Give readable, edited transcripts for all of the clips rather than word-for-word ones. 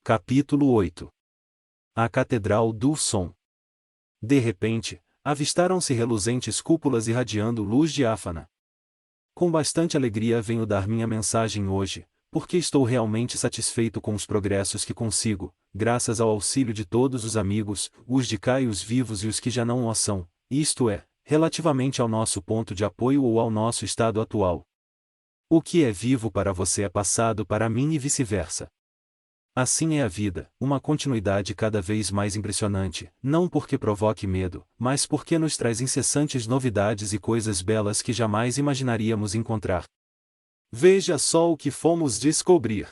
Capítulo 8. A Catedral do Som. De repente, avistaram-se reluzentes cúpulas irradiando luz diáfana. Com bastante alegria venho dar minha mensagem hoje, porque estou realmente satisfeito com os progressos que consigo, graças ao auxílio de todos os amigos, os de cá e os vivos e os que já não o são, isto é, relativamente ao nosso ponto de apoio ou ao nosso estado atual. O que é vivo para você é passado para mim e vice-versa. Assim é a vida, uma continuidade cada vez mais impressionante, não porque provoque medo, mas porque nos traz incessantes novidades e coisas belas que jamais imaginaríamos encontrar. Veja só o que fomos descobrir.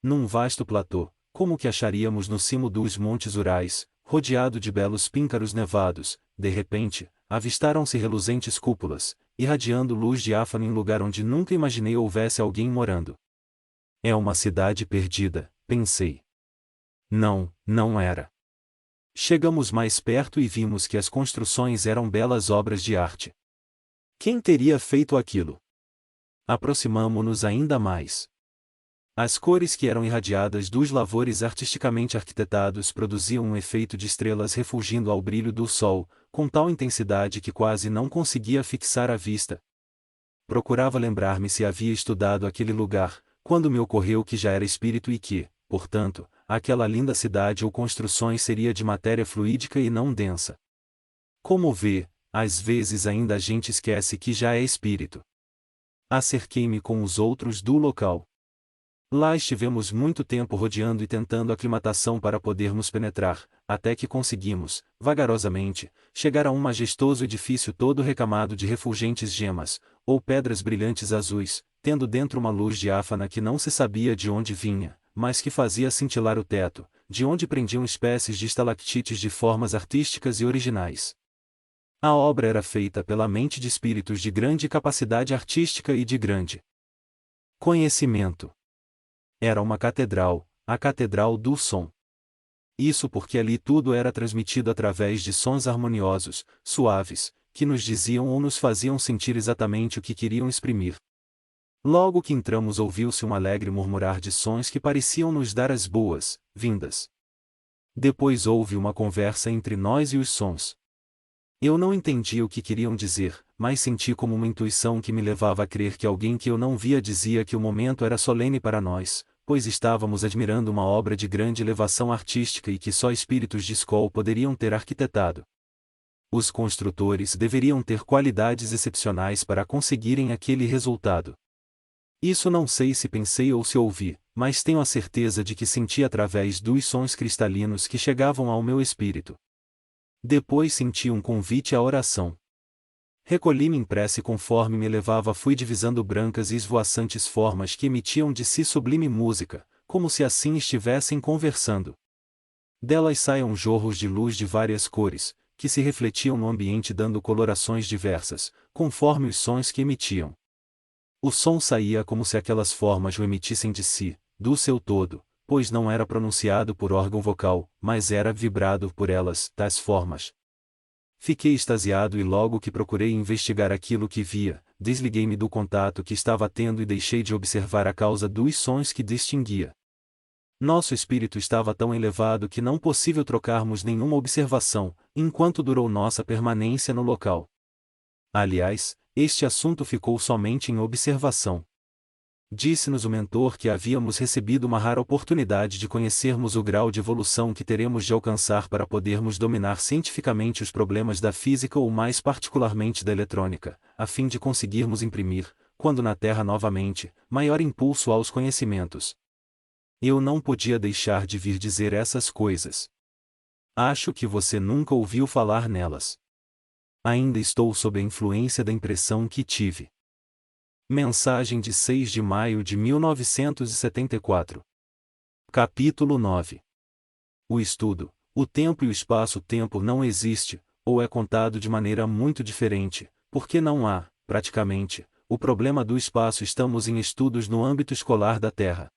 Num vasto platô, como que acharíamos no cimo dos Montes Urais, rodeado de belos píncaros nevados, de repente, avistaram-se reluzentes cúpulas, irradiando luz diáfana em lugar onde nunca imaginei houvesse alguém morando. É uma cidade perdida, pensei. Não, não era. Chegamos mais perto e vimos que as construções eram belas obras de arte. Quem teria feito aquilo? Aproximamo-nos ainda mais. As cores que eram irradiadas dos lavores artisticamente arquitetados produziam um efeito de estrelas refulgindo ao brilho do sol, com tal intensidade que quase não conseguia fixar a vista. Procurava lembrar-me se havia estudado aquele lugar, quando me ocorreu que já era espírito e que, portanto, aquela linda cidade ou construções seria de matéria fluídica e não densa. Como vê, às vezes ainda a gente esquece que já é espírito. Acerquei-me com os outros do local. Lá estivemos muito tempo rodeando e tentando aclimatação para podermos penetrar, até que conseguimos, vagarosamente, chegar a um majestoso edifício todo recamado de refulgentes gemas, ou pedras brilhantes azuis, tendo dentro uma luz diáfana que não se sabia de onde vinha, mas que fazia cintilar o teto, de onde prendiam espécies de estalactites de formas artísticas e originais. A obra era feita pela mente de espíritos de grande capacidade artística e de grande conhecimento. Era uma catedral, a Catedral do Som. Isso porque ali tudo era transmitido através de sons harmoniosos, suaves, que nos diziam ou nos faziam sentir exatamente o que queriam exprimir. Logo que entramos ouviu-se um alegre murmurar de sons que pareciam nos dar as boas-vindas. Depois houve uma conversa entre nós e os sons. Eu não entendi o que queriam dizer, mas senti como uma intuição que me levava a crer que alguém que eu não via dizia que o momento era solene para nós, pois estávamos admirando uma obra de grande elevação artística e que só espíritos de escola poderiam ter arquitetado. Os construtores deveriam ter qualidades excepcionais para conseguirem aquele resultado. Isso não sei se pensei ou se ouvi, mas tenho a certeza de que senti através dos sons cristalinos que chegavam ao meu espírito. Depois senti um convite à oração. Recolhi-me em prece conforme me levava fui divisando brancas e esvoaçantes formas que emitiam de si sublime música, como se assim estivessem conversando. Delas saiam jorros de luz de várias cores, que se refletiam no ambiente dando colorações diversas, conforme os sons que emitiam. O som saía como se aquelas formas o emitissem de si, do seu todo, pois não era pronunciado por órgão vocal, mas era vibrado por elas, tais formas. Fiquei extasiado e logo que procurei investigar aquilo que via, desliguei-me do contato que estava tendo e deixei de observar a causa dos sons que distinguia. Nosso espírito estava tão elevado que não possível trocarmos nenhuma observação, enquanto durou nossa permanência no local. Aliás, este assunto ficou somente em observação. Disse-nos o mentor que havíamos recebido uma rara oportunidade de conhecermos o grau de evolução que teremos de alcançar para podermos dominar cientificamente os problemas da física ou mais particularmente da eletrônica, a fim de conseguirmos imprimir, quando na Terra novamente, maior impulso aos conhecimentos. Eu não podia deixar de vir dizer essas coisas. Acho que você nunca ouviu falar nelas. Ainda estou sob a influência da impressão que tive. Mensagem de 6 de maio de 1974. Capítulo 9. O estudo, o tempo e o espaço-tempo não existe, ou é contado de maneira muito diferente, porque não há, praticamente, o problema do espaço. Estamos em estudos no âmbito escolar da Terra.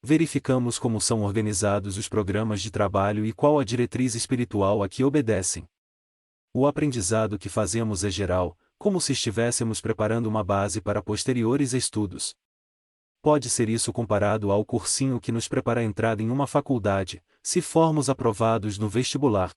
Verificamos como são organizados os programas de trabalho e qual a diretriz espiritual a que obedecem. O aprendizado que fazemos é geral, como se estivéssemos preparando uma base para posteriores estudos. Pode ser isso comparado ao cursinho que nos prepara a entrada em uma faculdade, se formos aprovados no vestibular.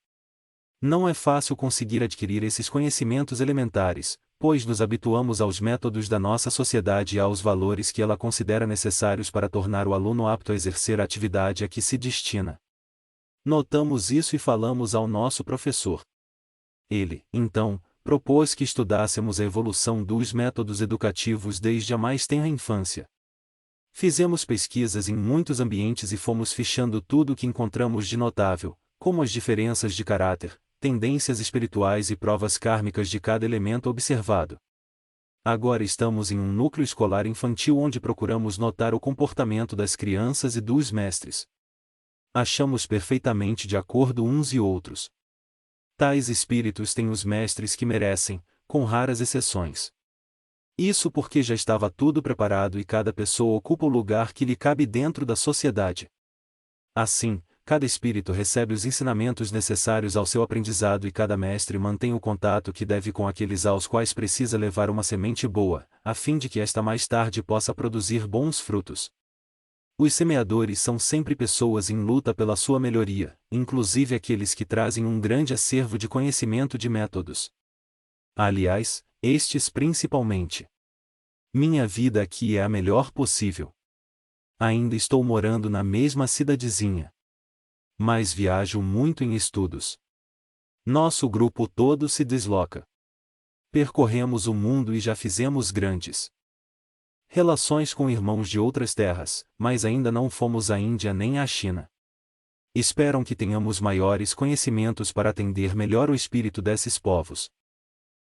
Não é fácil conseguir adquirir esses conhecimentos elementares, pois nos habituamos aos métodos da nossa sociedade e aos valores que ela considera necessários para tornar o aluno apto a exercer a atividade a que se destina. Notamos isso e falamos ao nosso professor. Ele, então, propôs que estudássemos a evolução dos métodos educativos desde a mais tenra infância. Fizemos pesquisas em muitos ambientes e fomos fichando tudo o que encontramos de notável, como as diferenças de caráter, tendências espirituais e provas kármicas de cada elemento observado. Agora estamos em um núcleo escolar infantil onde procuramos notar o comportamento das crianças e dos mestres. Achamos perfeitamente de acordo uns e outros. Tais espíritos têm os mestres que merecem, com raras exceções. Isso porque já estava tudo preparado e cada pessoa ocupa o lugar que lhe cabe dentro da sociedade. Assim, cada espírito recebe os ensinamentos necessários ao seu aprendizado e cada mestre mantém o contato que deve com aqueles aos quais precisa levar uma semente boa, a fim de que esta mais tarde possa produzir bons frutos. Os semeadores são sempre pessoas em luta pela sua melhoria, inclusive aqueles que trazem um grande acervo de conhecimento de métodos. Aliás, estes principalmente. Minha vida aqui é a melhor possível. Ainda estou morando na mesma cidadezinha. Mas viajo muito em estudos. Nosso grupo todo se desloca. Percorremos o mundo e já fizemos grandes relações com irmãos de outras terras, mas ainda não fomos à Índia nem à China. Esperam que tenhamos maiores conhecimentos para atender melhor o espírito desses povos.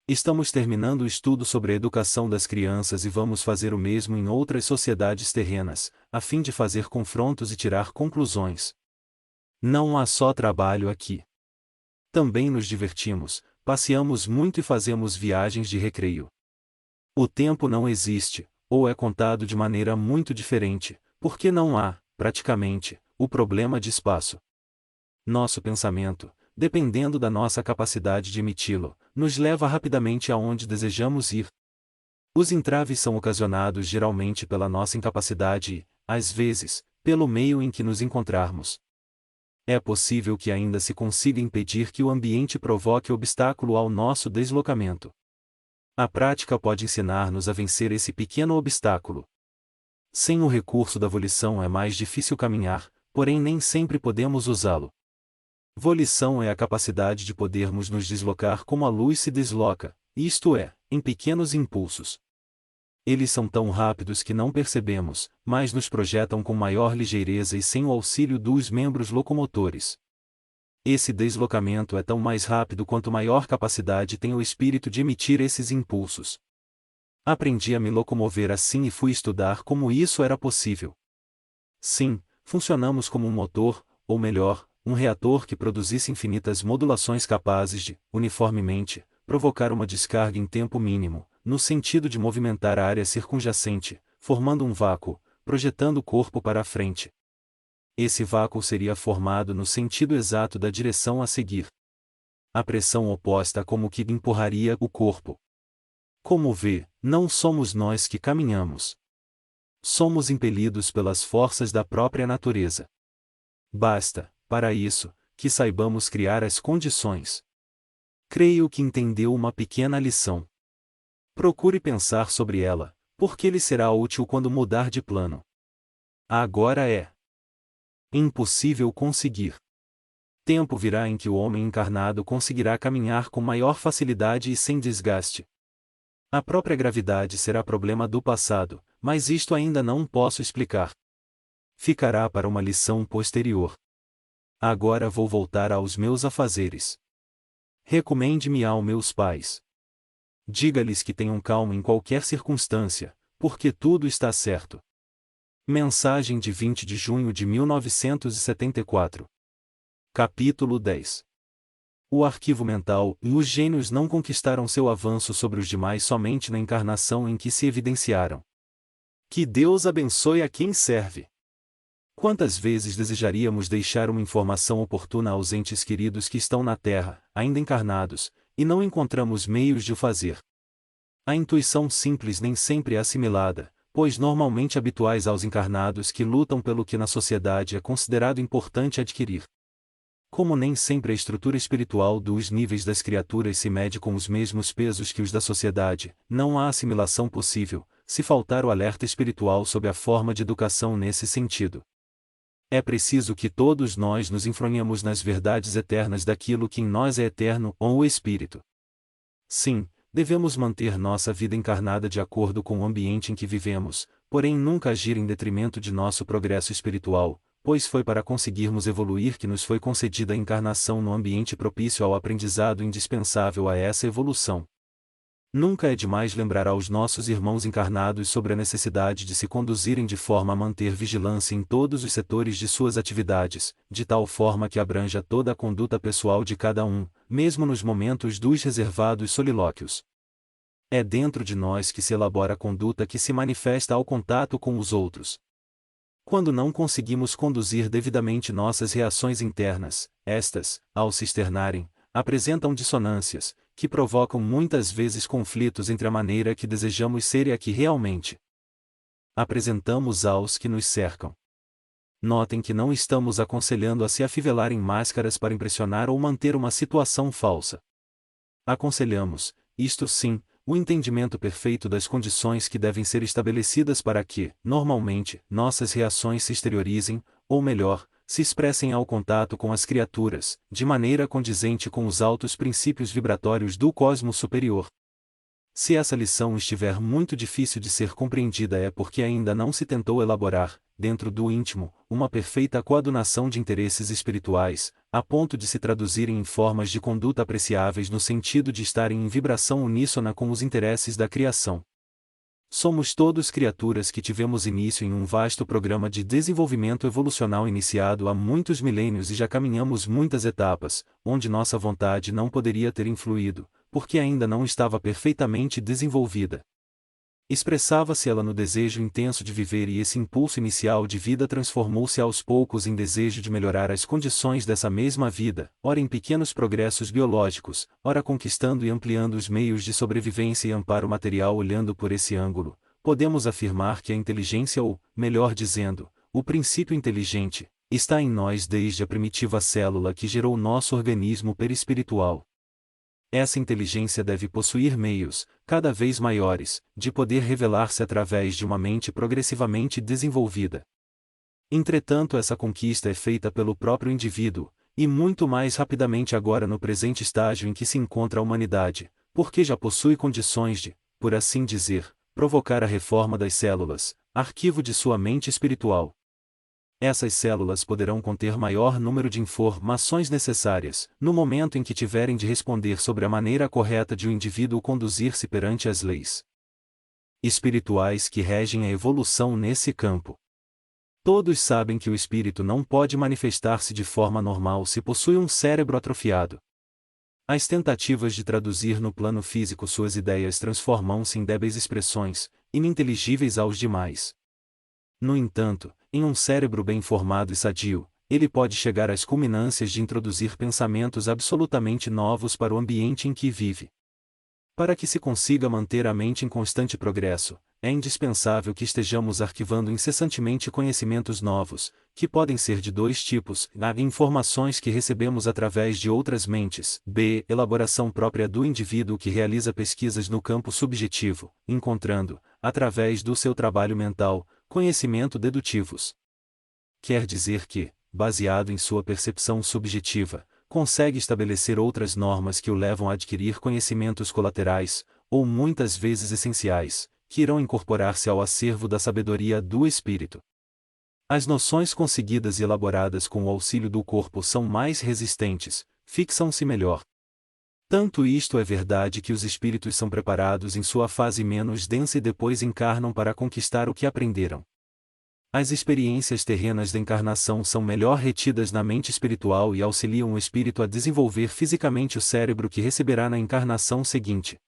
Estamos terminando o estudo sobre a educação das crianças e vamos fazer o mesmo em outras sociedades terrenas, a fim de fazer confrontos e tirar conclusões. Não há só trabalho aqui. Também nos divertimos, passeamos muito e fazemos viagens de recreio. O tempo não existe, ou é contado de maneira muito diferente, porque não há, praticamente, o problema de espaço. Nosso pensamento, dependendo da nossa capacidade de emiti-lo, nos leva rapidamente aonde desejamos ir. Os entraves são ocasionados geralmente pela nossa incapacidade e, às vezes, pelo meio em que nos encontrarmos. É possível que ainda se consiga impedir que o ambiente provoque obstáculo ao nosso deslocamento. A prática pode ensinar-nos a vencer esse pequeno obstáculo. Sem o recurso da volição é mais difícil caminhar, porém nem sempre podemos usá-lo. Volição é a capacidade de podermos nos deslocar como a luz se desloca, isto é, em pequenos impulsos. Eles são tão rápidos que não percebemos, mas nos projetam com maior ligeireza e sem o auxílio dos membros locomotores. Esse deslocamento é tão mais rápido quanto maior capacidade tem o espírito de emitir esses impulsos. Aprendi a me locomover assim e fui estudar como isso era possível. Sim, funcionamos como um motor, ou melhor, um reator que produzisse infinitas modulações capazes de, uniformemente, provocar uma descarga em tempo mínimo, no sentido de movimentar a área circunjacente, formando um vácuo, projetando o corpo para a frente. Esse vácuo seria formado no sentido exato da direção a seguir. A pressão oposta como que empurraria o corpo. Como vê, não somos nós que caminhamos. Somos impelidos pelas forças da própria natureza. Basta, para isso, que saibamos criar as condições. Creio que entendeu uma pequena lição. Procure pensar sobre ela, porque lhe será útil quando mudar de plano. Agora é impossível conseguir. Tempo virá em que o homem encarnado conseguirá caminhar com maior facilidade e sem desgaste. A própria gravidade será problema do passado, mas isto ainda não posso explicar. Ficará para uma lição posterior. Agora vou voltar aos meus afazeres. Recomende-me aos meus pais. Diga-lhes que tenham calma em qualquer circunstância, porque tudo está certo. Mensagem de 20 de junho de 1974. Capítulo 10. O arquivo mental e os gênios não conquistaram seu avanço sobre os demais somente na encarnação em que se evidenciaram. Que Deus abençoe a quem serve. Quantas vezes desejaríamos deixar uma informação oportuna aos entes queridos que estão na Terra, ainda encarnados, e não encontramos meios de o fazer. A intuição simples nem sempre é assimilada, pois normalmente habituais aos encarnados que lutam pelo que na sociedade é considerado importante adquirir. Como nem sempre a estrutura espiritual dos níveis das criaturas se mede com os mesmos pesos que os da sociedade, não há assimilação possível, se faltar o alerta espiritual sob a forma de educação nesse sentido. É preciso que todos nós nos enfronhemos nas verdades eternas daquilo que em nós é eterno, ou o Espírito. Sim, devemos manter nossa vida encarnada de acordo com o ambiente em que vivemos, porém nunca agir em detrimento de nosso progresso espiritual, pois foi para conseguirmos evoluir que nos foi concedida a encarnação no ambiente propício ao aprendizado indispensável a essa evolução. Nunca é demais lembrar aos nossos irmãos encarnados sobre a necessidade de se conduzirem de forma a manter vigilância em todos os setores de suas atividades, de tal forma que abranja toda a conduta pessoal de cada um, mesmo nos momentos dos reservados solilóquios. É dentro de nós que se elabora a conduta que se manifesta ao contato com os outros. Quando não conseguimos conduzir devidamente nossas reações internas, estas, ao se externarem, apresentam dissonâncias, que provocam muitas vezes conflitos entre a maneira que desejamos ser e a que realmente apresentamos aos que nos cercam. Notem que não estamos aconselhando a se afivelar em máscaras para impressionar ou manter uma situação falsa. Aconselhamos, isto sim, o entendimento perfeito das condições que devem ser estabelecidas para que, normalmente, nossas reações se exteriorizem, ou melhor, se expressem ao contato com as criaturas, de maneira condizente com os altos princípios vibratórios do cosmos superior. Se essa lição estiver muito difícil de ser compreendida é porque ainda não se tentou elaborar, dentro do íntimo, uma perfeita coadunação de interesses espirituais, a ponto de se traduzirem em formas de conduta apreciáveis no sentido de estarem em vibração uníssona com os interesses da criação. Somos todos criaturas que tivemos início em um vasto programa de desenvolvimento evolucional iniciado há muitos milênios e já caminhamos muitas etapas, onde nossa vontade não poderia ter influído, porque ainda não estava perfeitamente desenvolvida. Expressava-se ela no desejo intenso de viver e esse impulso inicial de vida transformou-se aos poucos em desejo de melhorar as condições dessa mesma vida, ora em pequenos progressos biológicos, ora conquistando e ampliando os meios de sobrevivência e amparo material. Olhando por esse ângulo, podemos afirmar que a inteligência ou, melhor dizendo, o princípio inteligente, está em nós desde a primitiva célula que gerou nosso organismo perispiritual. Essa inteligência deve possuir meios, cada vez maiores, de poder revelar-se através de uma mente progressivamente desenvolvida. Entretanto, essa conquista é feita pelo próprio indivíduo, e muito mais rapidamente agora no presente estágio em que se encontra a humanidade, porque já possui condições de, por assim dizer, provocar a reforma das células, arquivo de sua mente espiritual. Essas células poderão conter maior número de informações necessárias, no momento em que tiverem de responder sobre a maneira correta de o indivíduo conduzir-se perante as leis espirituais que regem a evolução nesse campo. Todos sabem que o espírito não pode manifestar-se de forma normal se possui um cérebro atrofiado. As tentativas de traduzir no plano físico suas ideias transformam-se em débeis expressões, ininteligíveis aos demais. No entanto, em um cérebro bem formado e sadio, ele pode chegar às culminâncias de introduzir pensamentos absolutamente novos para o ambiente em que vive. Para que se consiga manter a mente em constante progresso, é indispensável que estejamos arquivando incessantemente conhecimentos novos, que podem ser de dois tipos: a. Informações que recebemos através de outras mentes, b. Elaboração própria do indivíduo que realiza pesquisas no campo subjetivo, encontrando, através do seu trabalho mental, conhecimento dedutivos. Quer dizer que, baseado em sua percepção subjetiva, consegue estabelecer outras normas que o levam a adquirir conhecimentos colaterais, ou muitas vezes essenciais, que irão incorporar-se ao acervo da sabedoria do espírito. As noções conseguidas e elaboradas com o auxílio do corpo são mais resistentes, fixam-se melhor. Tanto isto é verdade que os espíritos são preparados em sua fase menos densa e depois encarnam para conquistar o que aprenderam. As experiências terrenas da encarnação são melhor retidas na mente espiritual e auxiliam o espírito a desenvolver fisicamente o cérebro que receberá na encarnação seguinte.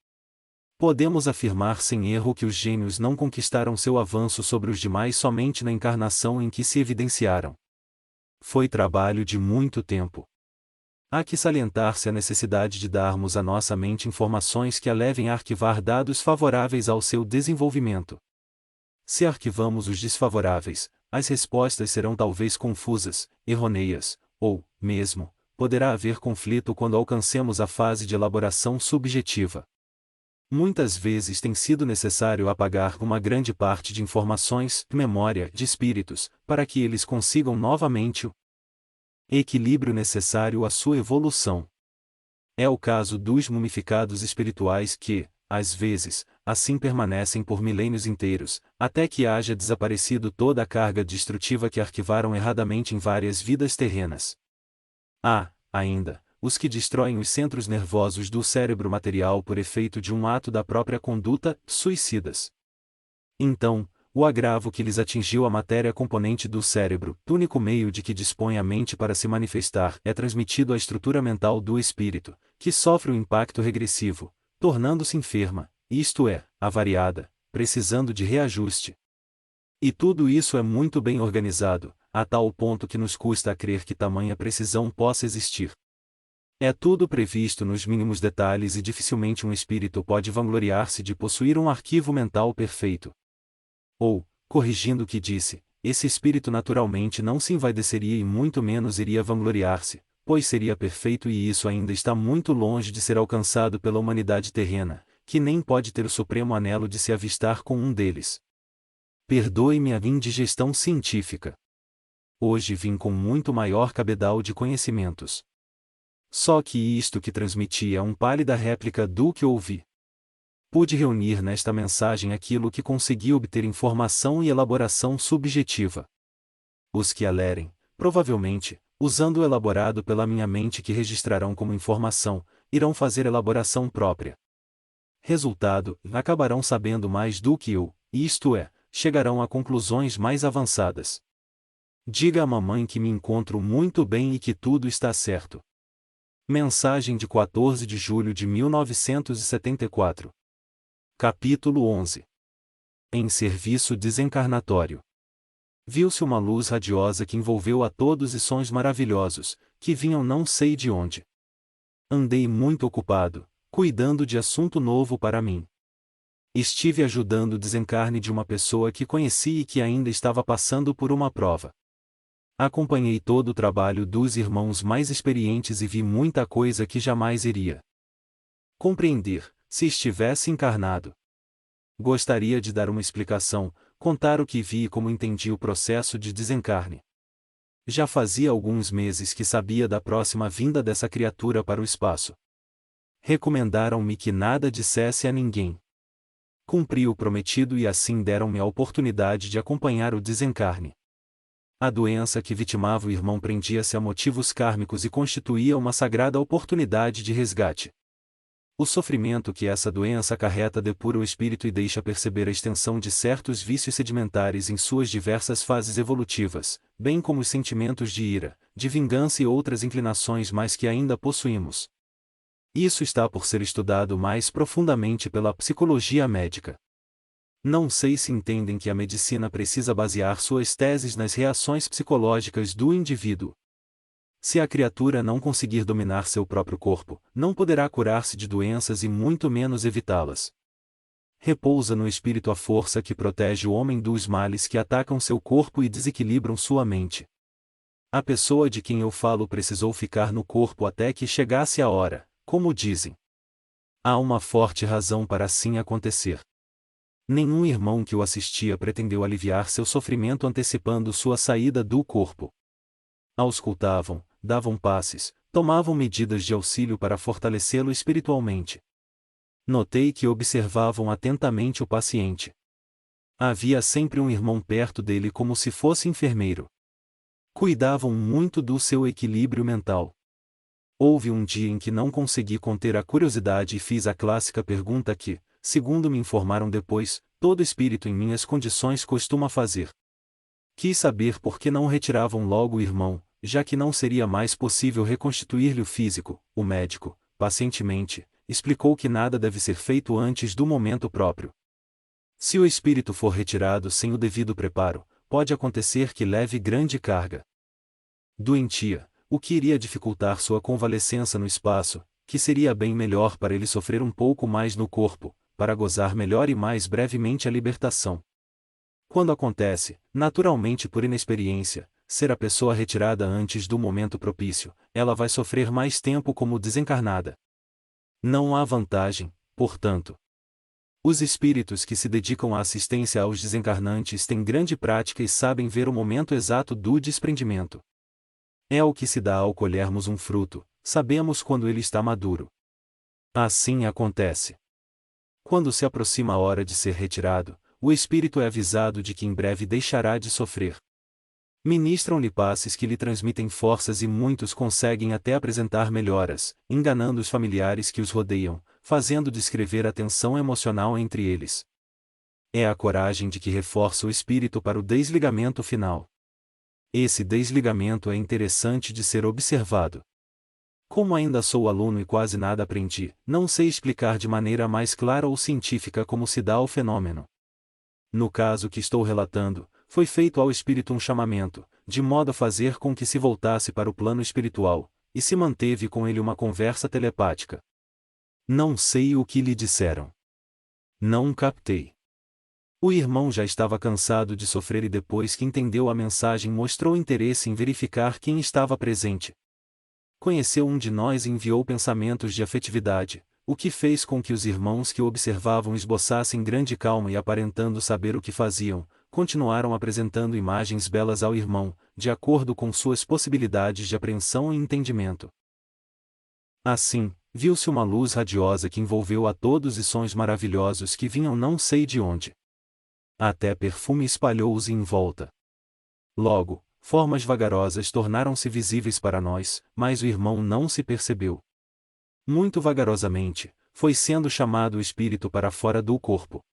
Podemos afirmar sem erro que os gênios não conquistaram seu avanço sobre os demais somente na encarnação em que se evidenciaram. Foi trabalho de muito tempo. Há que salientar-se a necessidade de darmos à nossa mente informações que a levem a arquivar dados favoráveis ao seu desenvolvimento. Se arquivamos os desfavoráveis, as respostas serão talvez confusas, errôneas, ou, mesmo, poderá haver conflito quando alcancemos a fase de elaboração subjetiva. Muitas vezes tem sido necessário apagar uma grande parte de informações, memória de espíritos, para que eles consigam novamente o equilíbrio necessário à sua evolução. É o caso dos mumificados espirituais que, às vezes, assim permanecem por milênios inteiros, até que haja desaparecido toda a carga destrutiva que arquivaram erradamente em várias vidas terrenas. Há, ainda, os que destroem os centros nervosos do cérebro material por efeito de um ato da própria conduta, suicidas. Então, o agravo que lhes atingiu a matéria componente do cérebro, único meio de que dispõe a mente para se manifestar, é transmitido à estrutura mental do espírito, que sofre o impacto regressivo, tornando-se enferma, isto é, avariada, precisando de reajuste. E tudo isso é muito bem organizado, a tal ponto que nos custa a crer que tamanha precisão possa existir. É tudo previsto nos mínimos detalhes e dificilmente um espírito pode vangloriar-se de possuir um arquivo mental perfeito. Ou, corrigindo o que disse, esse espírito naturalmente não se envaideceria e muito menos iria vangloriar-se, pois seria perfeito e isso ainda está muito longe de ser alcançado pela humanidade terrena, que nem pode ter o supremo anelo de se avistar com um deles. Perdoe-me a indigestão científica. Hoje vim com muito maior cabedal de conhecimentos. Só que isto que transmiti é pálida réplica do que ouvi. Pude reunir nesta mensagem aquilo que consegui obter informação e elaboração subjetiva. Os que a lerem, provavelmente, usando o elaborado pela minha mente que registrarão como informação, irão fazer elaboração própria. Resultado, acabarão sabendo mais do que eu, isto é, chegarão a conclusões mais avançadas. Diga à mamãe que me encontro muito bem e que tudo está certo. Mensagem de 14 de julho de 1974. Capítulo 11. Em serviço desencarnatório. Viu-se uma luz radiosa que envolveu a todos e sons maravilhosos, que vinham não sei de onde. Andei muito ocupado, cuidando de assunto novo para mim. Estive ajudando o desencarne de uma pessoa que conheci e que ainda estava passando por uma prova. Acompanhei todo o trabalho dos irmãos mais experientes e vi muita coisa que jamais iria compreender, se estivesse encarnado. Gostaria de dar uma explicação, contar o que vi e como entendi o processo de desencarne. Já fazia alguns meses que sabia da próxima vinda dessa criatura para o espaço. Recomendaram-me que nada dissesse a ninguém. Cumpri o prometido e assim deram-me a oportunidade de acompanhar o desencarne. A doença que vitimava o irmão prendia-se a motivos kármicos e constituía uma sagrada oportunidade de resgate. O sofrimento que essa doença acarreta depura o espírito e deixa perceber a extensão de certos vícios sedimentares em suas diversas fases evolutivas, bem como os sentimentos de ira, de vingança e outras inclinações mais que ainda possuímos. Isso está por ser estudado mais profundamente pela psicologia médica. Não sei se entendem que a medicina precisa basear suas teses nas reações psicológicas do indivíduo. Se a criatura não conseguir dominar seu próprio corpo, não poderá curar-se de doenças e muito menos evitá-las. Repousa no espírito a força que protege o homem dos males que atacam seu corpo e desequilibram sua mente. A pessoa de quem eu falo precisou ficar no corpo até que chegasse a hora, como dizem. Há uma forte razão para assim acontecer. Nenhum irmão que o assistia pretendeu aliviar seu sofrimento antecipando sua saída do corpo. Auscultavam, davam passes, tomavam medidas de auxílio para fortalecê-lo espiritualmente. Notei que observavam atentamente o paciente. Havia sempre um irmão perto dele como se fosse enfermeiro. Cuidavam muito do seu equilíbrio mental. Houve um dia em que não consegui conter a curiosidade e fiz a clássica pergunta que, segundo me informaram depois, todo espírito em minhas condições costuma fazer. Quis saber por que não retiravam logo o irmão, já que não seria mais possível reconstituir-lhe o físico. O médico, pacientemente, explicou que nada deve ser feito antes do momento próprio. Se o espírito for retirado sem o devido preparo, pode acontecer que leve grande carga doentia, o que iria dificultar sua convalescença no espaço, que seria bem melhor para ele sofrer um pouco mais no corpo, para gozar melhor e mais brevemente a libertação. Quando acontece, naturalmente por inexperiência, ser a pessoa retirada antes do momento propício, ela vai sofrer mais tempo como desencarnada. Não há vantagem, portanto. Os espíritos que se dedicam à assistência aos desencarnantes têm grande prática e sabem ver o momento exato do desprendimento. É o que se dá ao colhermos um fruto, sabemos quando ele está maduro. Assim acontece. Quando se aproxima a hora de ser retirado, o espírito é avisado de que em breve deixará de sofrer. Ministram-lhe passes que lhe transmitem forças e muitos conseguem até apresentar melhoras, enganando os familiares que os rodeiam, fazendo descrever a tensão emocional entre eles. É a coragem de que reforça o espírito para o desligamento final. Esse desligamento é interessante de ser observado. Como ainda sou aluno e quase nada aprendi, não sei explicar de maneira mais clara ou científica como se dá o fenômeno. No caso que estou relatando, foi feito ao espírito um chamamento, de modo a fazer com que se voltasse para o plano espiritual, e se manteve com ele uma conversa telepática. Não sei o que lhe disseram. Não captei. O irmão já estava cansado de sofrer e depois que entendeu a mensagem mostrou interesse em verificar quem estava presente. Conheceu um de nós e enviou pensamentos de afetividade, o que fez com que os irmãos que o observavam esboçassem grande calma e aparentando saber o que faziam, continuaram apresentando imagens belas ao irmão, de acordo com suas possibilidades de apreensão e entendimento. Assim, viu-se uma luz radiosa que envolveu a todos e sons maravilhosos que vinham não sei de onde. Até perfume espalhou-se em volta. Logo, formas vagarosas tornaram-se visíveis para nós, mas o irmão não se percebeu. Muito vagarosamente, foi sendo chamado o espírito para fora do corpo.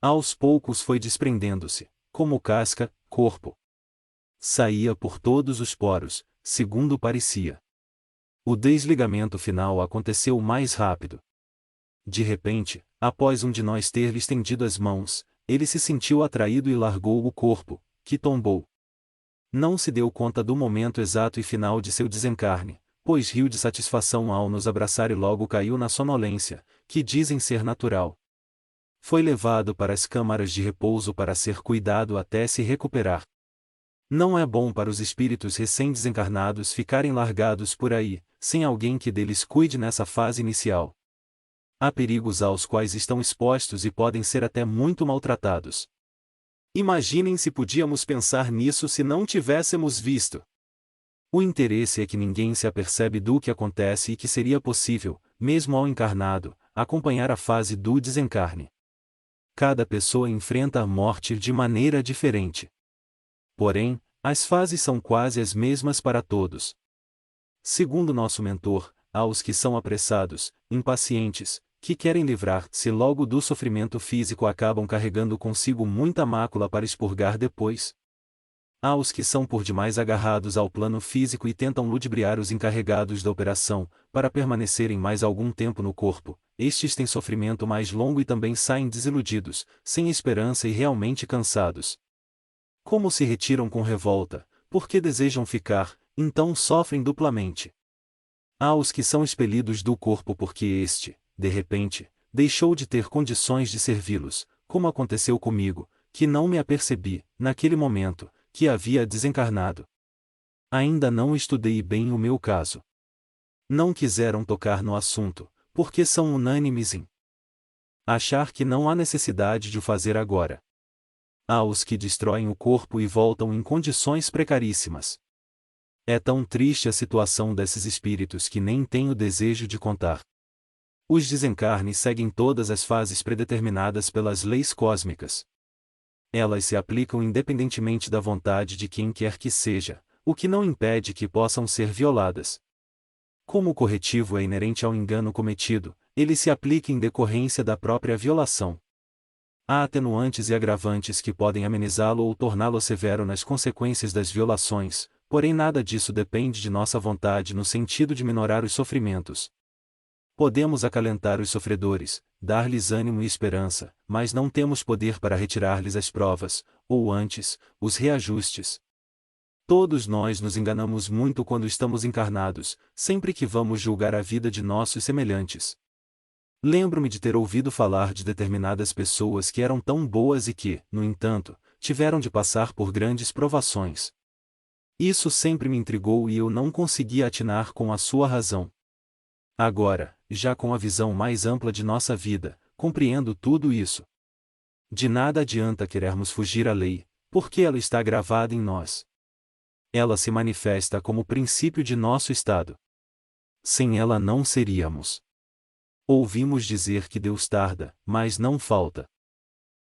Aos poucos foi desprendendo-se, como casca, corpo. Saía por todos os poros, segundo parecia. O desligamento final aconteceu mais rápido. De repente, após um de nós ter-lhe estendido as mãos, ele se sentiu atraído e largou o corpo, que tombou. Não se deu conta do momento exato e final de seu desencarne, pois riu de satisfação ao nos abraçar e logo caiu na sonolência, que dizem ser natural. Foi levado para as câmaras de repouso para ser cuidado até se recuperar. Não é bom para os espíritos recém-desencarnados ficarem largados por aí, sem alguém que deles cuide nessa fase inicial. Há perigos aos quais estão expostos e podem ser até muito maltratados. Imaginem se podíamos pensar nisso se não tivéssemos visto. O interesse é que ninguém se apercebe do que acontece e que seria possível, mesmo ao encarnado, acompanhar a fase do desencarne. Cada pessoa enfrenta a morte de maneira diferente. Porém, as fases são quase as mesmas para todos. Segundo nosso mentor, há os que são apressados, impacientes, que querem livrar-se logo do sofrimento físico acabam carregando consigo muita mácula para expurgar depois. Há os que são por demais agarrados ao plano físico e tentam ludibriar os encarregados da operação, para permanecerem mais algum tempo no corpo. Estes têm sofrimento mais longo e também saem desiludidos, sem esperança e realmente cansados. Como se retiram com revolta, porque desejam ficar, então sofrem duplamente. Há os que são expelidos do corpo porque este, de repente, deixou de ter condições de servi-los, como aconteceu comigo, que não me apercebi, naquele momento, que havia desencarnado. Ainda não estudei bem o meu caso. Não quiseram tocar no assunto, porque são unânimes em achar que não há necessidade de o fazer agora. Há os que destroem o corpo e voltam em condições precaríssimas. É tão triste a situação desses espíritos que nem tenho desejo de contar. Os desencarnes seguem todas as fases predeterminadas pelas leis cósmicas. Elas se aplicam independentemente da vontade de quem quer que seja, o que não impede que possam ser violadas. Como o corretivo é inerente ao engano cometido, ele se aplica em decorrência da própria violação. Há atenuantes e agravantes que podem amenizá-lo ou torná-lo severo nas consequências das violações, porém nada disso depende de nossa vontade no sentido de minorar os sofrimentos. Podemos acalentar os sofredores, dar-lhes ânimo e esperança, mas não temos poder para retirar-lhes as provas, ou antes, os reajustes. Todos nós nos enganamos muito quando estamos encarnados, sempre que vamos julgar a vida de nossos semelhantes. Lembro-me de ter ouvido falar de determinadas pessoas que eram tão boas e que, no entanto, tiveram de passar por grandes provações. Isso sempre me intrigou e eu não conseguia atinar com a sua razão. Agora, já com a visão mais ampla de nossa vida, compreendo tudo isso. De nada adianta querermos fugir à lei, porque ela está gravada em nós. Ela se manifesta como princípio de nosso estado. Sem ela não seríamos. Ouvimos dizer que Deus tarda, mas não falta.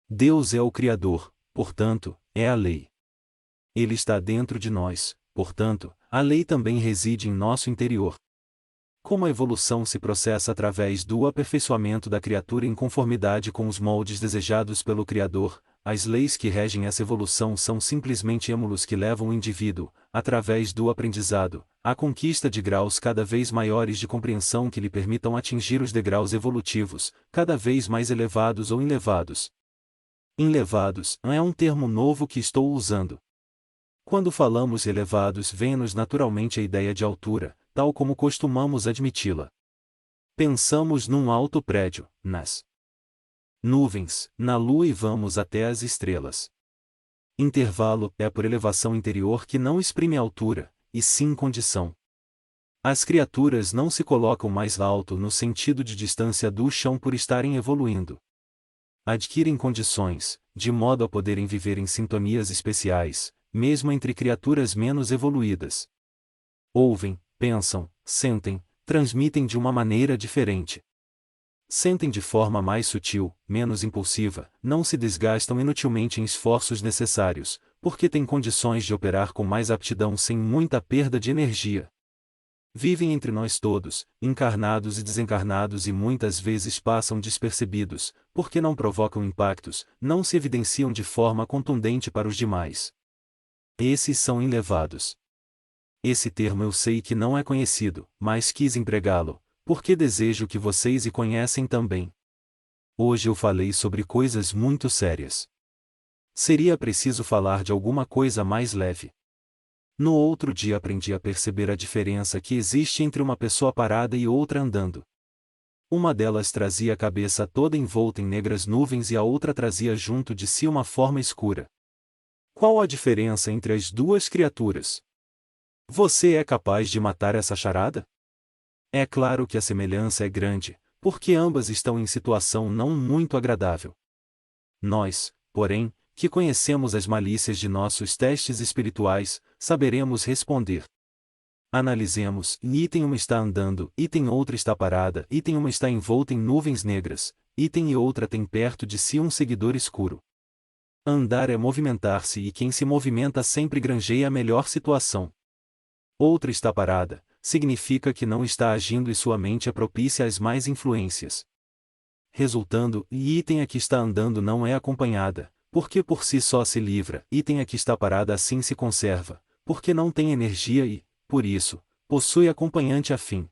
Deus é o Criador, portanto, é a lei. Ele está dentro de nós, portanto, a lei também reside em nosso interior. Como a evolução se processa através do aperfeiçoamento da criatura em conformidade com os moldes desejados pelo Criador, as leis que regem essa evolução são simplesmente êmulos que levam o indivíduo, através do aprendizado, à conquista de graus cada vez maiores de compreensão que lhe permitam atingir os degraus evolutivos, cada vez mais elevados ou elevados. Elevados é um termo novo que estou usando. Quando falamos elevados, vem-nos naturalmente a ideia de altura, tal como costumamos admiti-la. Pensamos num alto prédio, nas nuvens, na lua e vamos até as estrelas. Intervalo é por elevação interior que não exprime altura, e sim condição. As criaturas não se colocam mais alto no sentido de distância do chão por estarem evoluindo. Adquirem condições, de modo a poderem viver em sintonias especiais, mesmo entre criaturas menos evoluídas. Ouvem, pensam, sentem, transmitem de uma maneira diferente. Sentem de forma mais sutil, menos impulsiva, não se desgastam inutilmente em esforços necessários, porque têm condições de operar com mais aptidão sem muita perda de energia. Vivem entre nós todos, encarnados e desencarnados e muitas vezes passam despercebidos, porque não provocam impactos, não se evidenciam de forma contundente para os demais. Esses são elevados. Esse termo eu sei que não é conhecido, mas quis empregá-lo, porque desejo que vocês o conhecem também. Hoje eu falei sobre coisas muito sérias. Seria preciso falar de alguma coisa mais leve. No outro dia aprendi a perceber a diferença que existe entre uma pessoa parada e outra andando. Uma delas trazia a cabeça toda envolta em negras nuvens e a outra trazia junto de si uma forma escura. Qual a diferença entre as duas criaturas? Você é capaz de matar essa charada? É claro que a semelhança é grande, porque ambas estão em situação não muito agradável. Nós, porém, que conhecemos as malícias de nossos testes espirituais, saberemos responder. Analisemos, item 1 está andando, item outra está parada, item 1 está envolta em nuvens negras, item e outra tem perto de si um seguidor escuro. Andar é movimentar-se e quem se movimenta sempre granjeia a melhor situação. Outra está parada, significa que não está agindo e sua mente é propícia às mais influências. Resultando, item a que está andando não é acompanhada, porque por si só se livra, item a que está parada assim se conserva, porque não tem energia e, por isso, possui acompanhante afim.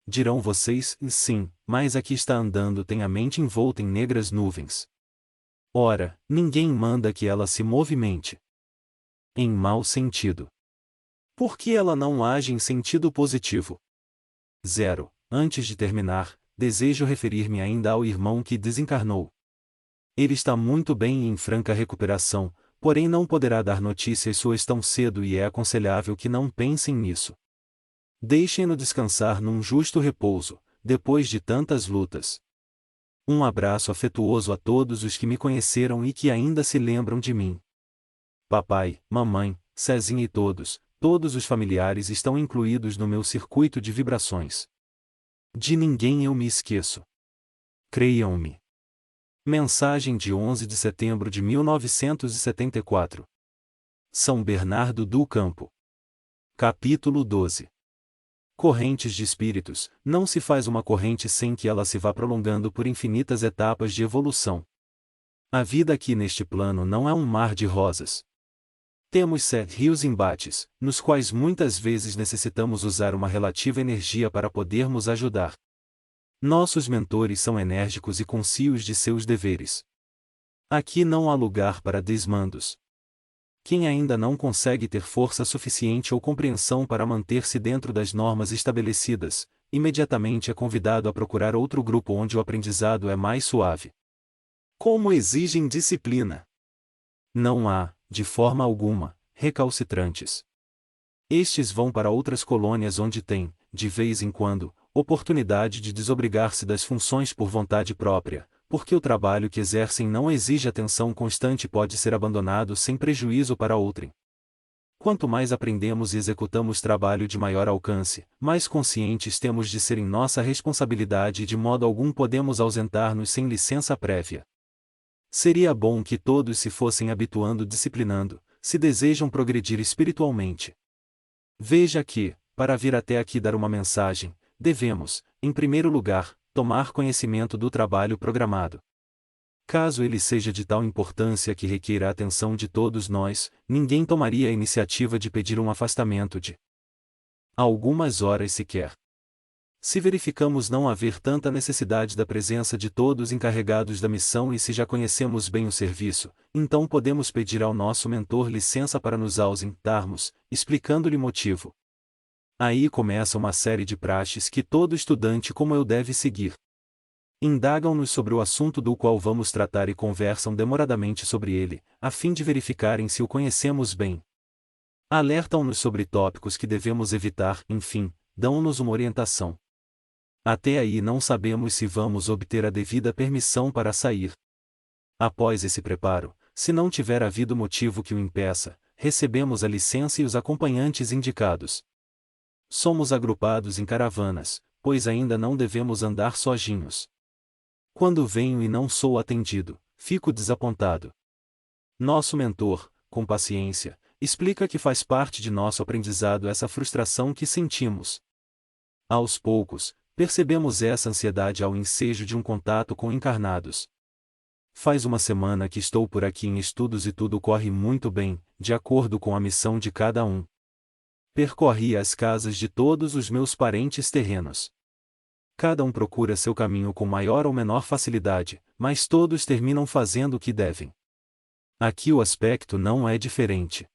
Dirão vocês, sim, mas a que está andando tem a mente envolta em negras nuvens. Ora, ninguém manda que ela se movimente. Em mau sentido. Por que ela não age em sentido positivo? 0. Antes de terminar, desejo referir-me ainda ao irmão que desencarnou. Ele está muito bem e em franca recuperação, porém não poderá dar notícias suas tão cedo e é aconselhável que não pensem nisso. Deixem-no descansar num justo repouso, depois de tantas lutas. Um abraço afetuoso a todos os que me conheceram e que ainda se lembram de mim. Papai, mamãe, Cezinha e todos os familiares estão incluídos no meu circuito de vibrações. De ninguém eu me esqueço. Creiam-me. Mensagem de 11 de setembro de 1974. São Bernardo do Campo. Capítulo 12. Correntes de espíritos. Não se faz uma corrente sem que ela se vá prolongando por infinitas etapas de evolução. A vida aqui neste plano não é um mar de rosas. Temos 7 rios embates, nos quais muitas vezes necessitamos usar uma relativa energia para podermos ajudar. Nossos mentores são enérgicos e conscientes de seus deveres. Aqui não há lugar para desmandos. Quem ainda não consegue ter força suficiente ou compreensão para manter-se dentro das normas estabelecidas, imediatamente é convidado a procurar outro grupo onde o aprendizado é mais suave. Como exigem disciplina. Não há, de forma alguma, recalcitrantes. Estes vão para outras colônias onde têm, de vez em quando, oportunidade de desobrigar-se das funções por vontade própria, porque o trabalho que exercem não exige atenção constante e pode ser abandonado sem prejuízo para outrem. Quanto mais aprendemos e executamos trabalho de maior alcance, mais conscientes temos de ser em nossa responsabilidade e de modo algum podemos ausentar-nos sem licença prévia. Seria bom que todos se fossem habituando disciplinando, se desejam progredir espiritualmente. Veja que, para vir até aqui dar uma mensagem, devemos, em primeiro lugar, tomar conhecimento do trabalho programado. Caso ele seja de tal importância que requeira a atenção de todos nós, ninguém tomaria a iniciativa de pedir um afastamento de algumas horas sequer. Se verificamos não haver tanta necessidade da presença de todos encarregados da missão e se já conhecemos bem o serviço, então podemos pedir ao nosso mentor licença para nos ausentarmos, explicando-lhe motivo. Aí começa uma série de praxes que todo estudante como eu deve seguir. Indagam-nos sobre o assunto do qual vamos tratar e conversam demoradamente sobre ele, a fim de verificarem se o conhecemos bem. Alertam-nos sobre tópicos que devemos evitar, enfim, dão-nos uma orientação. Até aí não sabemos se vamos obter a devida permissão para sair. Após esse preparo, se não tiver havido motivo que o impeça, recebemos a licença e os acompanhantes indicados. Somos agrupados em caravanas, pois ainda não devemos andar sozinhos. Quando venho e não sou atendido, fico desapontado. Nosso mentor, com paciência, explica que faz parte de nosso aprendizado essa frustração que sentimos. Aos poucos, percebemos essa ansiedade ao ensejo de um contato com encarnados. Faz uma semana que estou por aqui em estudos e tudo corre muito bem, de acordo com a missão de cada um. Percorri as casas de todos os meus parentes terrenos. Cada um procura seu caminho com maior ou menor facilidade, mas todos terminam fazendo o que devem. Aqui o aspecto não é diferente.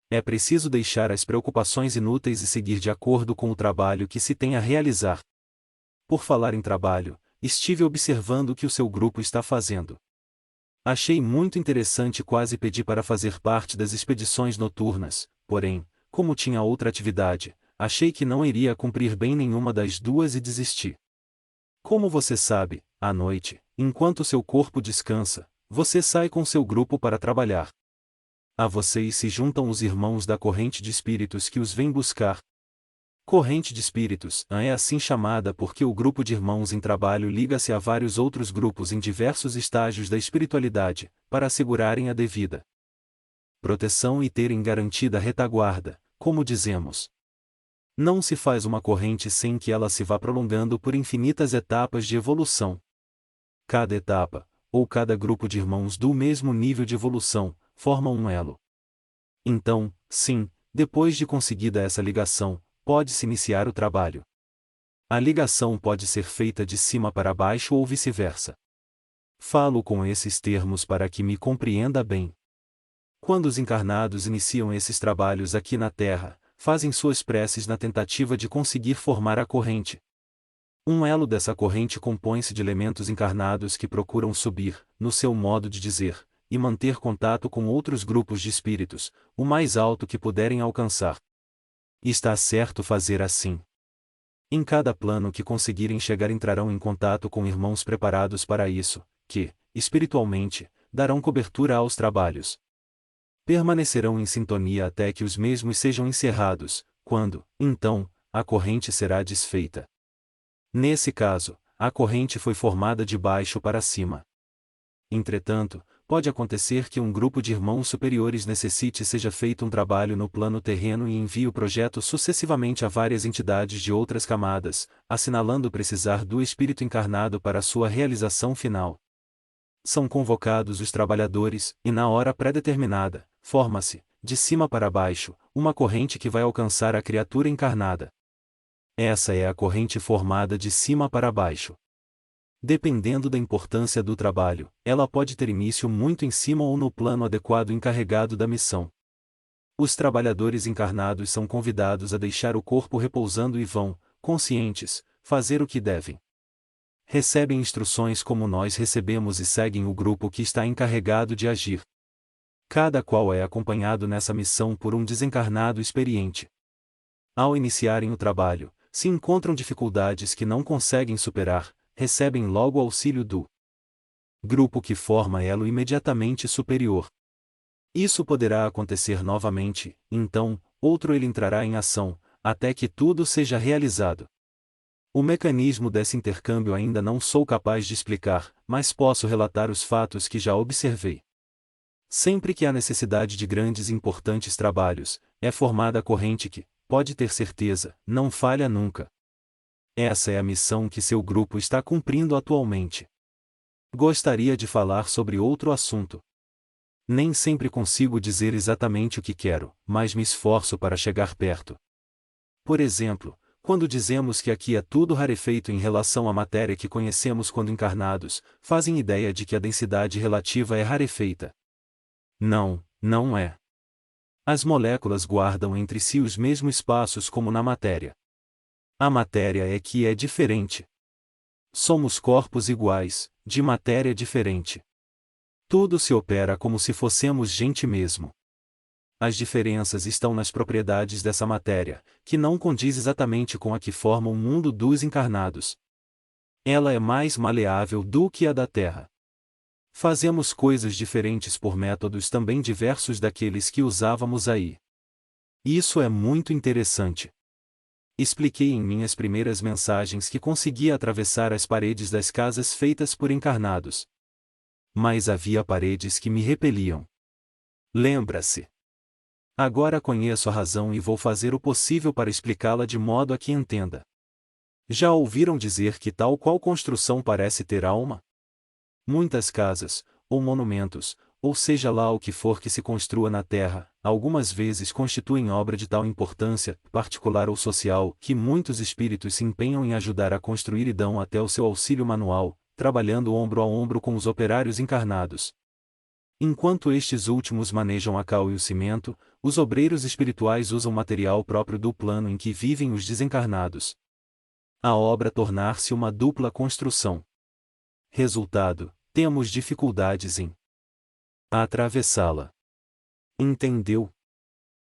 É preciso deixar as preocupações inúteis e seguir de acordo com o trabalho que se tem a realizar. Por falar em trabalho, estive observando o que o seu grupo está fazendo. Achei muito interessante e quase pedi para fazer parte das expedições noturnas, porém, como tinha outra atividade, achei que não iria cumprir bem nenhuma das duas e desisti. Como você sabe, à noite, enquanto seu corpo descansa, você sai com seu grupo para trabalhar. A vocês se juntam os irmãos da corrente de espíritos que os vêm buscar. Corrente de espíritos é assim chamada porque o grupo de irmãos em trabalho liga-se a vários outros grupos em diversos estágios da espiritualidade, para assegurarem a devida proteção e terem garantida retaguarda, como dizemos. Não se faz uma corrente sem que ela se vá prolongando por infinitas etapas de evolução. Cada etapa, ou cada grupo de irmãos do mesmo nível de evolução, formam um elo. Então, sim, depois de conseguida essa ligação, pode-se iniciar o trabalho. A ligação pode ser feita de cima para baixo ou vice-versa. Falo com esses termos para que me compreenda bem. Quando os encarnados iniciam esses trabalhos aqui na Terra, fazem suas preces na tentativa de conseguir formar a corrente. Um elo dessa corrente compõe-se de elementos encarnados que procuram subir, no seu modo de dizer, e manter contato com outros grupos de espíritos, o mais alto que puderem alcançar. Está certo fazer assim. Em cada plano que conseguirem chegar entrarão em contato com irmãos preparados para isso, que, espiritualmente, darão cobertura aos trabalhos. Permanecerão em sintonia até que os mesmos sejam encerrados, quando, então, a corrente será desfeita. Nesse caso, a corrente foi formada de baixo para cima. Entretanto, pode acontecer que um grupo de irmãos superiores necessite seja feito um trabalho no plano terreno e envie o projeto sucessivamente a várias entidades de outras camadas, assinalando precisar do espírito encarnado para sua realização final. São convocados os trabalhadores, e na hora pré-determinada, forma-se, de cima para baixo, uma corrente que vai alcançar a criatura encarnada. Essa é a corrente formada de cima para baixo. Dependendo da importância do trabalho, ela pode ter início muito em cima ou no plano adequado encarregado da missão. Os trabalhadores encarnados são convidados a deixar o corpo repousando e vão, conscientes, fazer o que devem. Recebem instruções como nós recebemos e seguem o grupo que está encarregado de agir. Cada qual é acompanhado nessa missão por um desencarnado experiente. Ao iniciarem o trabalho, se encontram dificuldades que não conseguem superar, recebem logo o auxílio do grupo que forma elo imediatamente superior. Isso poderá acontecer novamente, então, outro ele entrará em ação, até que tudo seja realizado. O mecanismo desse intercâmbio ainda não sou capaz de explicar, mas posso relatar os fatos que já observei. Sempre que há necessidade de grandes e importantes trabalhos, é formada a corrente que, pode ter certeza, não falha nunca. Essa é a missão que seu grupo está cumprindo atualmente. Gostaria de falar sobre outro assunto. Nem sempre consigo dizer exatamente o que quero, mas me esforço para chegar perto. Por exemplo, quando dizemos que aqui é tudo rarefeito em relação à matéria que conhecemos quando encarnados, fazem ideia de que a densidade relativa é rarefeita. Não, não é. As moléculas guardam entre si os mesmos espaços como na matéria. A matéria é que é diferente. Somos corpos iguais, de matéria diferente. Tudo se opera como se fossemos gente mesmo. As diferenças estão nas propriedades dessa matéria, que não condiz exatamente com a que forma o mundo dos encarnados. Ela é mais maleável do que a da Terra. Fazemos coisas diferentes por métodos também diversos daqueles que usávamos aí. Isso é muito interessante. Expliquei em minhas primeiras mensagens que conseguia atravessar as paredes das casas feitas por encarnados. Mas havia paredes que me repeliam. Lembra-se? Agora conheço a razão e vou fazer o possível para explicá-la de modo a que entenda. Já ouviram dizer que tal qual construção parece ter alma? Muitas casas, ou monumentos, ou seja lá o que for que se construa na Terra, algumas vezes constituem obra de tal importância, particular ou social, que muitos espíritos se empenham em ajudar a construir e dão até o seu auxílio manual, trabalhando ombro a ombro com os operários encarnados. Enquanto estes últimos manejam a cal e o cimento, os obreiros espirituais usam material próprio do plano em que vivem os desencarnados. A obra tornar-se uma dupla construção. Resultado: temos dificuldades em atravessá-la. Entendeu?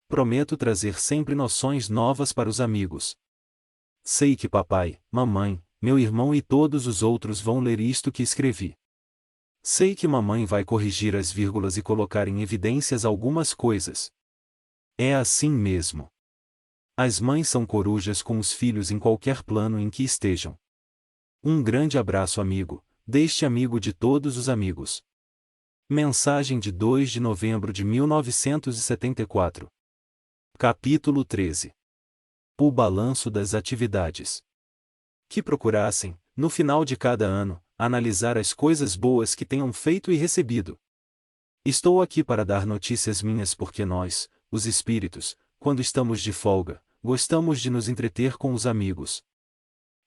Prometo trazer sempre noções novas para os amigos. Sei que papai, mamãe, meu irmão e todos os outros vão ler isto que escrevi. Sei que mamãe vai corrigir as vírgulas e colocar em evidências algumas coisas. É assim mesmo. As mães são corujas com os filhos em qualquer plano em que estejam. Um grande abraço, amigo, deste amigo de todos os amigos. Mensagem de 2 de novembro de 1974. Capítulo 13. O balanço das atividades. Que procurassem, no final de cada ano, analisar as coisas boas que tenham feito e recebido. Estou aqui para dar notícias minhas porque nós, os espíritos, quando estamos de folga, gostamos de nos entreter com os amigos.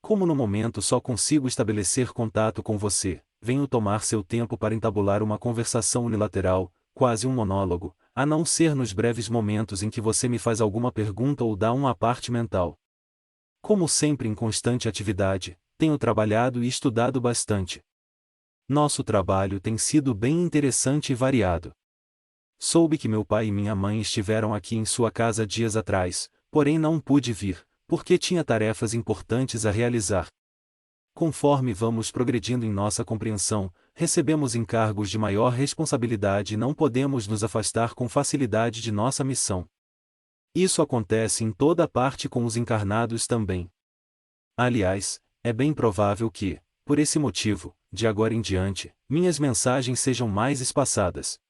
Como no momento só consigo estabelecer contato com você, venho tomar seu tempo para entabular uma conversação unilateral, quase um monólogo, a não ser nos breves momentos em que você me faz alguma pergunta ou dá uma parte mental. Como sempre em constante atividade, tenho trabalhado e estudado bastante. Nosso trabalho tem sido bem interessante e variado. Soube que meu pai e minha mãe estiveram aqui em sua casa dias atrás, porém não pude vir, porque tinha tarefas importantes a realizar. Conforme vamos progredindo em nossa compreensão, recebemos encargos de maior responsabilidade e não podemos nos afastar com facilidade de nossa missão. Isso acontece em toda parte com os encarnados também. Aliás, é bem provável que, por esse motivo, de agora em diante, minhas mensagens sejam mais espaçadas.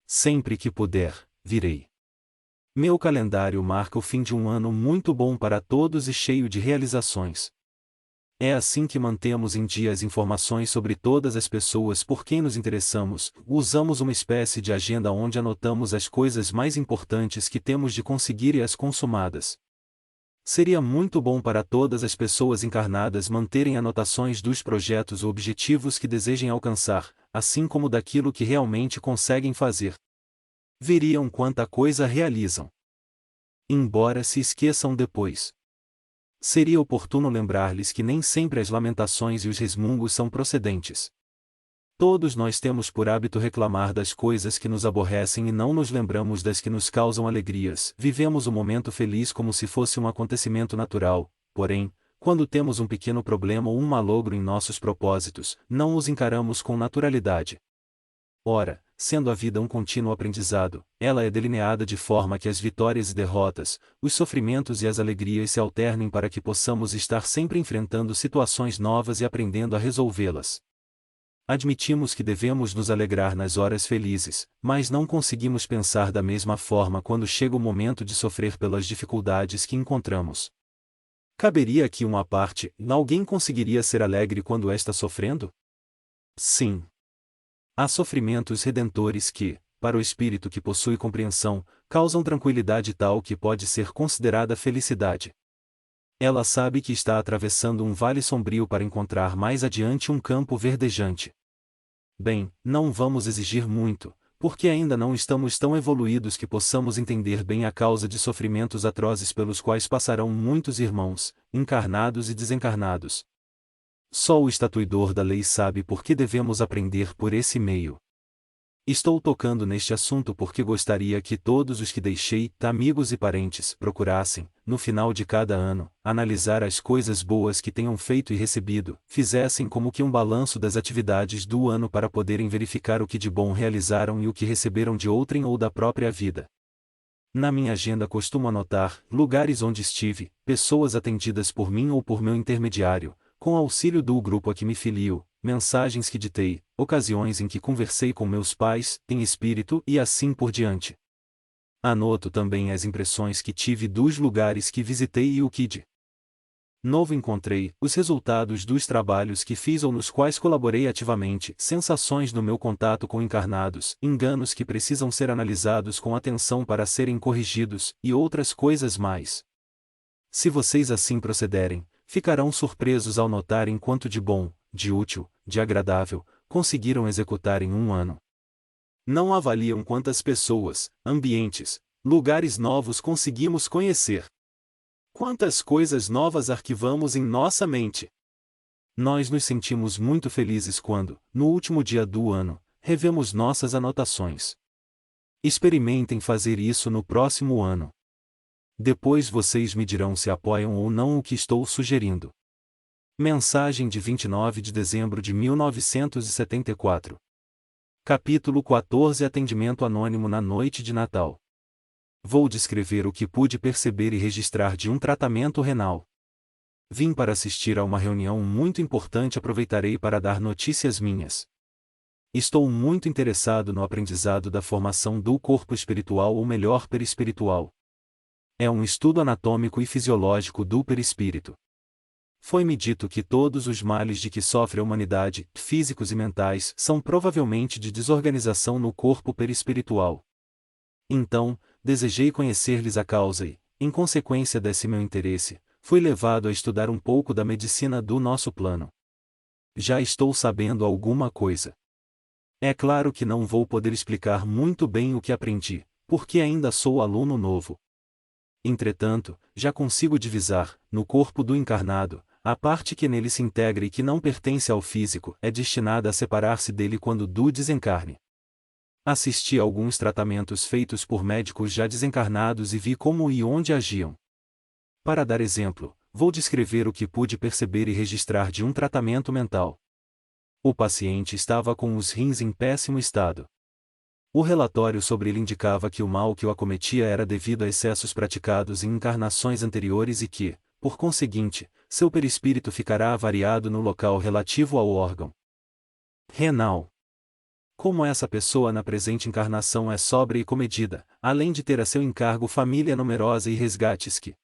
Sempre que puder, virei. Meu calendário marca o fim de um ano muito bom para todos e cheio de realizações. É assim que mantemos em dia as informações sobre todas as pessoas por quem nos interessamos, usamos uma espécie de agenda onde anotamos as coisas mais importantes que temos de conseguir e as consumadas. Seria muito bom para todas as pessoas encarnadas manterem anotações dos projetos ou objetivos que desejem alcançar, assim como daquilo que realmente conseguem fazer. Veriam quanta coisa realizam. Embora se esqueçam depois. Seria oportuno lembrar-lhes que nem sempre as lamentações e os resmungos são procedentes. Todos nós temos por hábito reclamar das coisas que nos aborrecem e não nos lembramos das que nos causam alegrias. Vivemos o momento feliz como se fosse um acontecimento natural, porém, quando temos um pequeno problema ou um malogro em nossos propósitos, não os encaramos com naturalidade. Ora, sendo a vida um contínuo aprendizado, ela é delineada de forma que as vitórias e derrotas, os sofrimentos e as alegrias se alternem para que possamos estar sempre enfrentando situações novas e aprendendo a resolvê-las. Admitimos que devemos nos alegrar nas horas felizes, mas não conseguimos pensar da mesma forma quando chega o momento de sofrer pelas dificuldades que encontramos. Caberia aqui uma parte: alguém conseguiria ser alegre quando está sofrendo? Sim. Há sofrimentos redentores que, para o espírito que possui compreensão, causam tranquilidade tal que pode ser considerada felicidade. Ela sabe que está atravessando um vale sombrio para encontrar mais adiante um campo verdejante. Bem, não vamos exigir muito, porque ainda não estamos tão evoluídos que possamos entender bem a causa de sofrimentos atrozes pelos quais passarão muitos irmãos, encarnados e desencarnados. Só o estatuidor da lei sabe por que devemos aprender por esse meio. Estou tocando neste assunto porque gostaria que todos os que deixei, amigos e parentes, procurassem, no final de cada ano, analisar as coisas boas que tenham feito e recebido, fizessem como que um balanço das atividades do ano para poderem verificar o que de bom realizaram e o que receberam de outrem ou da própria vida. Na minha agenda costumo anotar lugares onde estive, pessoas atendidas por mim ou por meu intermediário, com auxílio do grupo a que me filio, mensagens que ditei, ocasiões em que conversei com meus pais, em espírito e assim por diante. Anoto também as impressões que tive dos lugares que visitei e o que de novo encontrei, os resultados dos trabalhos que fiz ou nos quais colaborei ativamente, sensações no meu contato com encarnados, enganos que precisam ser analisados com atenção para serem corrigidos, e outras coisas mais. Se vocês assim procederem, ficarão surpresos ao notarem quanto de bom, de útil, de agradável, conseguiram executar em um ano. Não avaliam quantas pessoas, ambientes, lugares novos conseguimos conhecer. Quantas coisas novas arquivamos em nossa mente. Nós nos sentimos muito felizes quando, no último dia do ano, revemos nossas anotações. Experimentem fazer isso no próximo ano. Depois vocês me dirão se apoiam ou não o que estou sugerindo. Mensagem de 29 de dezembro de 1974. Capítulo 14. Atendimento anônimo na noite de Natal. Vou descrever o que pude perceber e registrar de um tratamento renal. Vim para assistir a uma reunião muito importante. Aproveitarei para dar notícias minhas. Estou muito interessado no aprendizado da formação do corpo espiritual ou melhor perispiritual. É um estudo anatômico e fisiológico do perispírito. Foi-me dito que todos os males de que sofre a humanidade, físicos e mentais, são provavelmente de desorganização no corpo perispiritual. Então, desejei conhecer-lhes a causa e, em consequência desse meu interesse, fui levado a estudar um pouco da medicina do nosso plano. Já estou sabendo alguma coisa. É claro que não vou poder explicar muito bem o que aprendi, porque ainda sou aluno novo. Entretanto, já consigo divisar, no corpo do encarnado, a parte que nele se integra e que não pertence ao físico, é destinada a separar-se dele quando do desencarne. Assisti a alguns tratamentos feitos por médicos já desencarnados e vi como e onde agiam. Para dar exemplo, vou descrever o que pude perceber e registrar de um tratamento mental. O paciente estava com os rins em péssimo estado. O relatório sobre ele indicava que o mal que o acometia era devido a excessos praticados em encarnações anteriores e que, por conseguinte, seu perispírito ficará avariado no local relativo ao órgão renal. Como essa pessoa na presente encarnação é sóbria e comedida, além de ter a seu encargo família numerosa e resgates que,